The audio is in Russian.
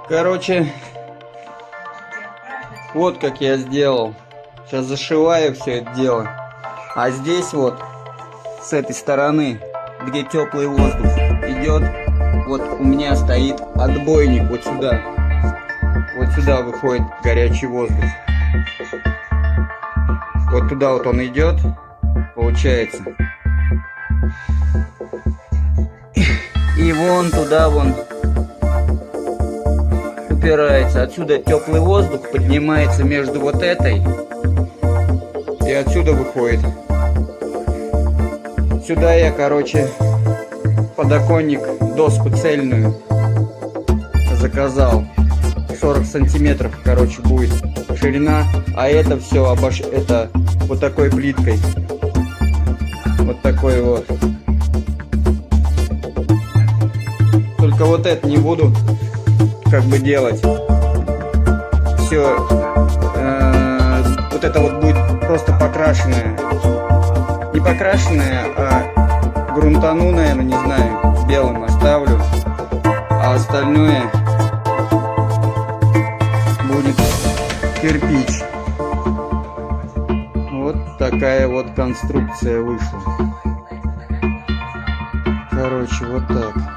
Короче, вот как я сделал. Сейчас зашиваю все это дело. А здесь вот, с этой стороны, где теплый воздух идет, вот у меня стоит отбойник вот сюда. Вот сюда выходит горячий воздух. Вот туда вот он идет, получается. И вон туда вон упирается. Отсюда теплый воздух поднимается между вот этой и отсюда выходит. Сюда я, короче, подоконник, доску цельную заказал. 40 сантиметров, короче, будет ширина, а это все это вот такой плиткой. Вот такой вот. Только вот это не буду как бы делать. Все, вот это вот будет просто покрашенное. Не покрашенное, а грунтану, наверное, не знаю, белым оставлю. А остальное будет кирпич. Вот такая вот конструкция вышла. Короче, вот так.